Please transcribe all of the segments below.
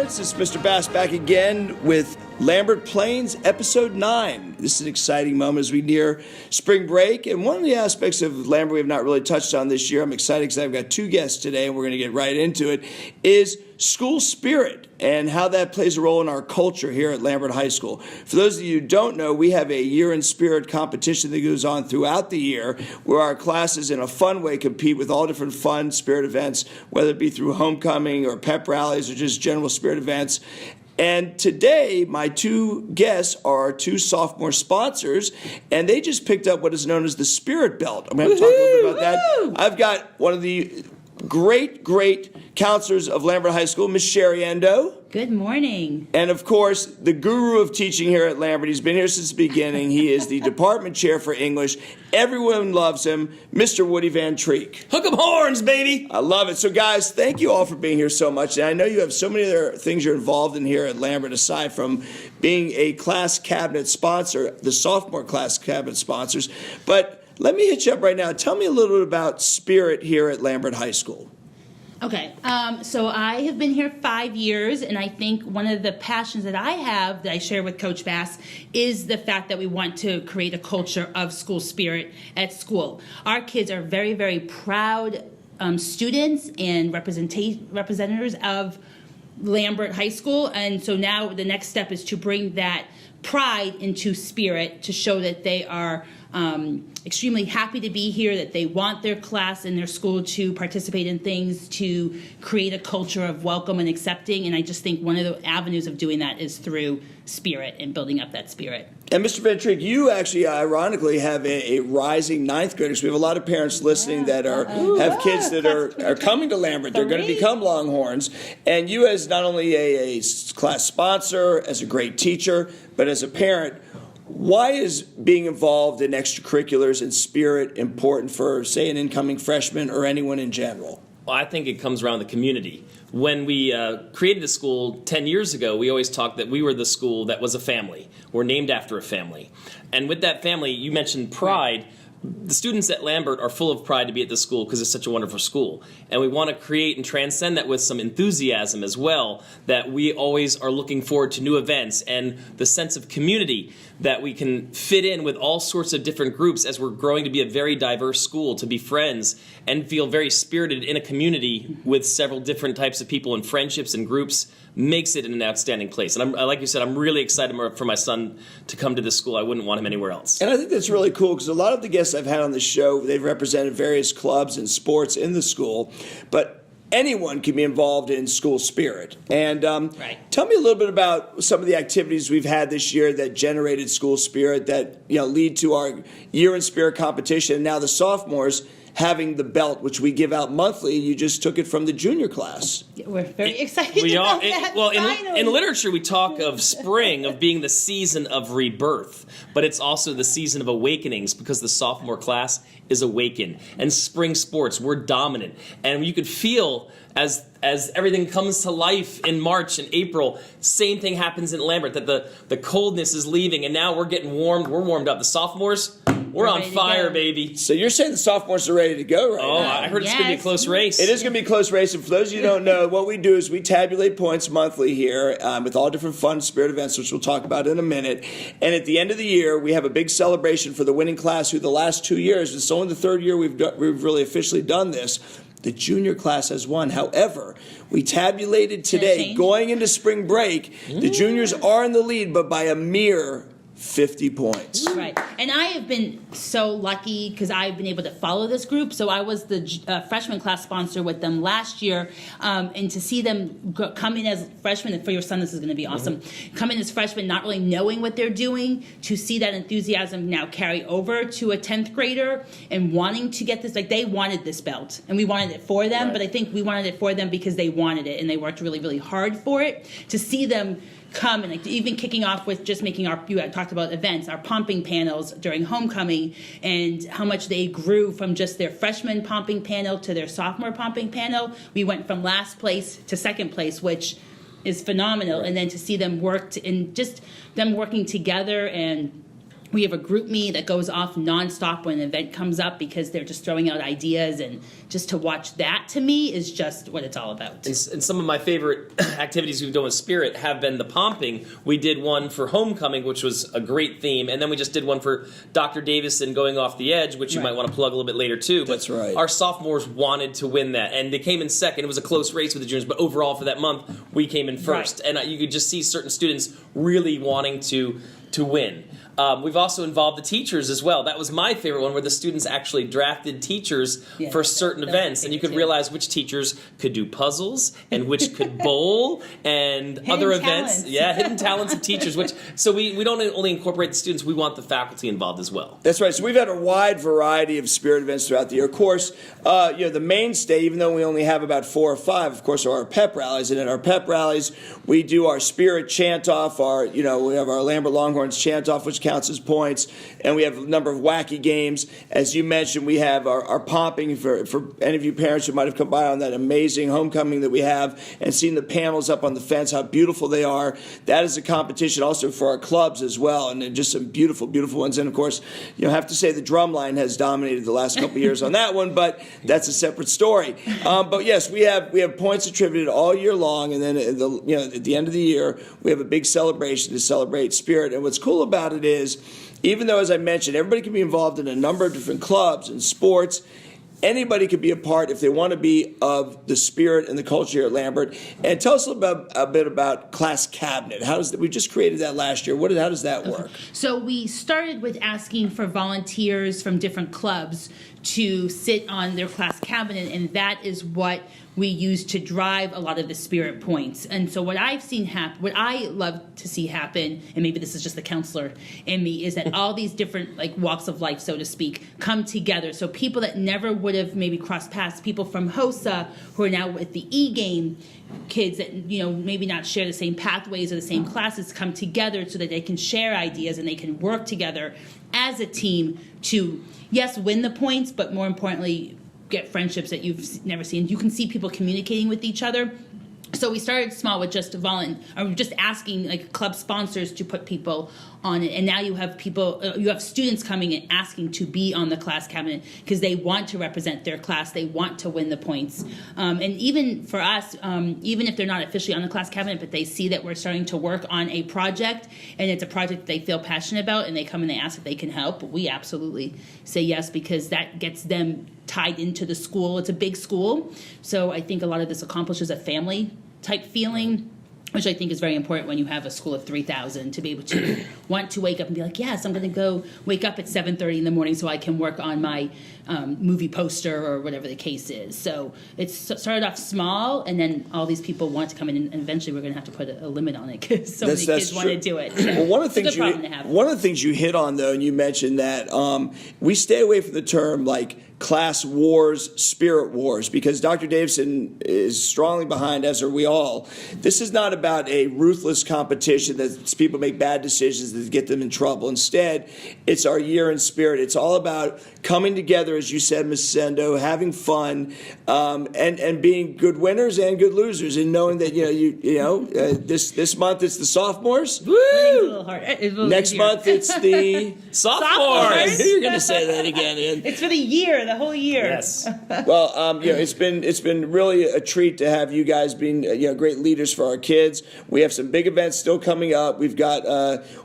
parents, this is Mr. Bass back again with Lambert Plains, Episode 9. This is an exciting moment as we near spring break, and one of the aspects of Lambert we have not really touched on this year, I'm excited because I've got two guests today, and we're going to get right into it, is school spirit and how that plays a role in our culture here at Lambert High School. For those of you who don't know, we have a Year in Spirit competition that goes on throughout the year where our classes in a fun way compete with all different fun spirit events, whether it be through homecoming or pep rallies or just general spirit events. And today, my two guests are our two sophomore sponsors, and they just picked up what is known as the Spirit Belt. I'm going to talk a little bit about that. I've got one of the great counselors of Lambert High School, Miss Sherry Endo. Good morning. And of course, the guru of teaching here at Lambert. He's been here since the beginning. He is the department chair for English. Everyone loves him, Mr. Woody Van Treek. Hook 'em horns, baby! I love it. So guys, thank you all for being here so much. And I know you have so many other things you're involved in here at Lambert aside from being a class cabinet sponsor, the sophomore class cabinet sponsors. But let me hit you up right now. Tell me a little bit about spirit here at Lambert High School. Okay, so I have been here 5 years, and I think one of the passions that I have that I share with Coach Bass is the fact that we want to create a culture of school spirit at school. Our kids are very, very proud students and representatives of Lambert High School, and so now the next step is to bring that pride into spirit to show that they are extremely happy to be here, that they want their class and their school to participate in things, to create a culture of welcome and accepting. And I just think one of the avenues of doing that is through spirit and building up that spirit. And Mr. Van Treek, you actually, ironically, have a rising ninth graders. We have a lot of parents listening that have kids that are coming to Lambert. They're going to become Longhorns. And you as not only a class sponsor, as a great teacher, but as a parent, why is being involved in extracurriculars and spirit important for, say, an incoming freshman or anyone in general? Well, I think it comes around the community. When we created the school 10 years ago, we always talked that we were the school that was a family. We're named after a family. And with that family, you mentioned pride. The students at Lambert are full of pride to be at this school because it's such a wonderful school. And we want to create and transcend that with some enthusiasm as well, that we always are looking forward to new events and the sense of community that we can fit in with all sorts of different groups as we're growing to be a very diverse school, to be friends and feel very spirited in a community with several different types of people and friendships and groups makes it an outstanding place. And like you said, I'm really excited for my son to come to this school. I wouldn't want him anywhere else. And I think that's really cool because a lot of the guests I've had on the show, they've represented various clubs and sports in the school, but anyone can be involved in school spirit. And tell me a little bit about some of the activities we've had this year that generated school spirit that lead to our Year in Spirit competition. And now the sophomores having the belt, which we give out monthly. You just took it from the junior class. We're very excited we about are. that. Well, in literature, we talk of spring, of being the season of rebirth, but it's also the season of awakenings because the sophomore class is awakened. And spring sports, we're dominant. And you could feel as everything comes to life in March and April, same thing happens in Lambert, that the coldness is leaving, and now we're getting warmed. We're warmed up. The sophomores, we're on fire, baby. So you're saying the sophomores are ready to go right now? I heard it's going to be a close race. It is going to be a close race. And for those of you who don't know, what we do is we tabulate points monthly here with all different fun spirit events, which we'll talk about in a minute. And at the end of the year, we have a big celebration for the winning class who the last 2 years, it's only the third year we've really officially done this. The junior class has won. However, we tabulated today, going into spring break, the juniors are in the lead, but by a mere 50 points. Right. And I have been so lucky because I've been able to follow this group. So I was the freshman class sponsor with them last year. And to see them come in as freshmen, and for your son, this is going to be awesome. Come in as freshmen, not really knowing what they're doing, to see that enthusiasm now carry over to a 10th grader and wanting to get this. Like, they wanted this belt, and we wanted it for them. Right. But I think we wanted it for them because they wanted it, and they worked really, really hard for it. To see them come and even kicking off with just making you talked about events, our pumping panels during homecoming, and how much they grew from just their freshman pumping panel to their sophomore pumping panel. We went from last place to second place, which is phenomenal. Right. And then to see them work and just them working together and We have a group me that goes off nonstop when an event comes up because they're just throwing out ideas, and just to watch that to me is just what it's all about. And some of my favorite activities we've done with Spirit have been the pomping. We did one for homecoming, which was a great theme, and then we just did one for Dr. Davison going off the edge, which you might want to plug a little bit later too. But That's right. Our sophomores wanted to win that, and they came in second. It was a close race with the juniors, but overall for that month, we came in first. Right. And you could just see certain students really wanting to win. We've also involved the teachers as well. That was my favorite one, where the students actually drafted teachers for certain events, and you could realize which teachers could do puzzles and which could bowl and other events. Yeah, hidden talents of teachers. So we don't only incorporate the students; we want the faculty involved as well. That's right. So we've had a wide variety of Spirit events throughout the year. Of course, the mainstay, even though we only have about 4 or 5, of course, are our pep rallies. And at our pep rallies, we do our Spirit chant off. We have our Lambert Longhorns chant off, which counts as points, and we have a number of wacky games. As you mentioned, we have our pomping for any of you parents who might have come by on that amazing homecoming that we have and seen the panels up on the fence, how beautiful they are. That is a competition also for our clubs as well, and just some beautiful, beautiful ones. And of course, have to say the drum line has dominated the last couple of years on that one, but that's a separate story. But yes, we have points attributed all year long, and then at the end of the year, we have a big celebration to celebrate Spirit. And what's cool about it is, even though, as I mentioned, everybody can be involved in a number of different clubs and sports, anybody could be a part if they want to be of the spirit and the culture here at Lambert. And tell us a bit about Class Cabinet. We just created that last year. How does that work? So we started with asking for volunteers from different clubs to sit on their class cabinet, and that is what we use to drive a lot of the Spirit points. And so what I've seen happen, what I love to see happen, and maybe this is just the counselor in me, is that all these different walks of life, so to speak, come together. So people that never would have maybe crossed paths, people from HOSA who are now with the E-game, kids that maybe not share the same pathways or the same classes, come together so that they can share ideas and they can work together as a team to, yes, win the points, but more importantly, get friendships that you've never seen. You can see people communicating with each other. So we started small with just asking club sponsors to put people on it, and now you have students coming and asking to be on the class cabinet because they want to represent their class, they want to win the points, and even for us, even if they're not officially on the class cabinet, but they see that we're starting to work on a project and it's a project they feel passionate about, and they come and they ask if they can help, we absolutely say yes, because that gets them tied into the school. It's a big school, so I think a lot of this accomplishes a family type feeling, which I think is very important when you have a school of 3,000, to be able to want to wake up and be like, yes, I'm going to go wake up at 7:30 in the morning so I can work on my movie poster or whatever the case is. So it started off small, and then all these people want to come in, and eventually we're going to have to put a limit on it because so many kids want to do it. Well, one of the things you hit on, though, and you mentioned that we stay away from the term class wars, spirit wars, because Dr. Davison is strongly behind, as are we all. This is not about a ruthless competition that people make bad decisions that get them in trouble. Instead, it's our year in Spirit. It's all about coming together, as you said, Mrs. Sendo, having fun, and being good winners and good losers, and knowing that this month it's the sophomores. Woo! A little harder. Next month it's the sophomores. You're going to say that again, Ian. It's for the year, the whole year. Yes. Well, it's been really a treat to have you guys being great leaders for our kids. We have some big events still coming up. We've got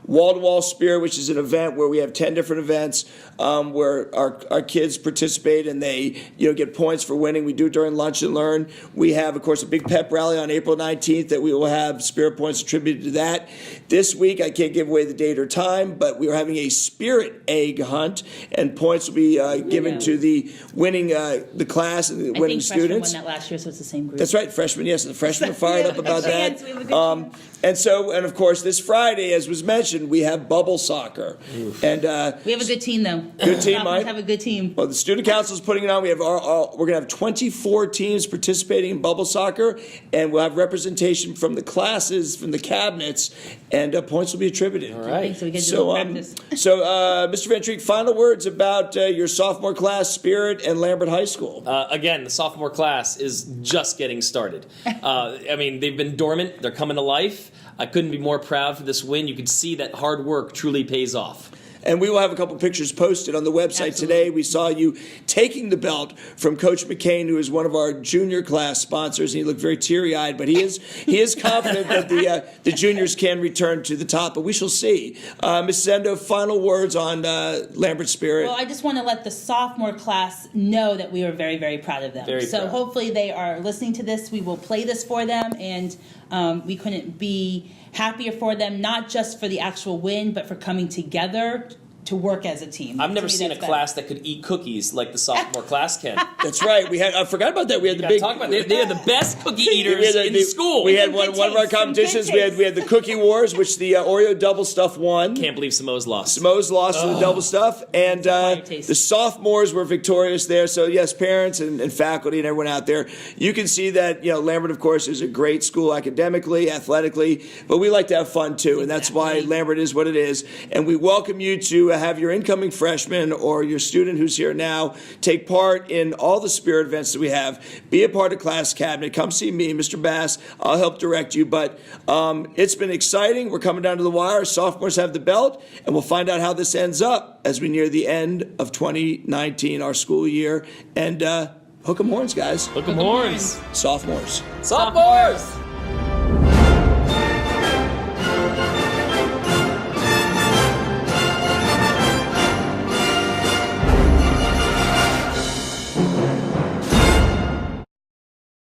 Wall to Wall Spirit, which is an event where we have 10 different events where our kids participate and they get points for winning. We do it during Lunch and Learn. We have, of course, a big pep rally on April 19th that we will have Spirit points attributed to that. This week, I can't give away the date or time, but we are having a Spirit egg hunt, and points will be given to the winning the class and the winning students. I think freshmen won that last year, so it's the same group. That's right, freshmen. Yes, the freshmen are fired up about that. And of course, this Friday, as was mentioned, we have bubble soccer. And we have a good team, though. Good team, Mike. Have a good team. Well, the student council is putting it on. We have we're going to have 24 teams participating in bubble soccer, and we'll have representation from the classes, from the cabinets, and points will be attributed. All right. So we get to practice. So, Mr. Van Treek, final words about your sophomore class, Spirit, and Lambert High School. Again, the sophomore class is just getting started. They've been dormant. They're coming to life. I couldn't be more proud for this win. You could see that hard work truly pays off. And we will have a couple pictures posted on the website today. We saw you taking the belt from Coach McCain, who is one of our junior class sponsors, and he looked very teary-eyed, but he is confident that the juniors can return to the top, but we shall see. Mrs. Endo, final words on Lambert Spirit. Well, I just want to let the sophomore class know that we are very, very proud of them. Very so proud. hopefully they are listening to this. We will play this for them, and we couldn't be happier for them, not just for the actual win, but for coming together to work as a team. I've never To me, seen a that's better. class that could eat cookies like the sophomore class can. That's right. I forgot about that. We had the big. Talk about they are the best cookie eaters in the school. We had Some good one of our takes, some competitions. good We had the Cookie Wars, which the Oreo double stuff won. Can't believe Samoa's lost. Samoa's lost to the double stuff, and acquired taste. the sophomores were victorious there. So yes, parents and faculty and everyone out there, you can see that Lambert, of course, is a great school academically, athletically, but we like to have fun too, and that's why Lambert is what it is. And we welcome you to have your incoming freshman or your student who's here now take part in all the spirit events that we have. Be a part of Class Cabinet. Come see me, Mr. Bass. I'll help direct you. But it's been exciting. We're coming down to the wire. Sophomores have the belt, and we'll find out how this ends up as we near the end of 2019, our school year. And hook 'em horns, guys. Hook 'em horns. Sophomores. Sophomores!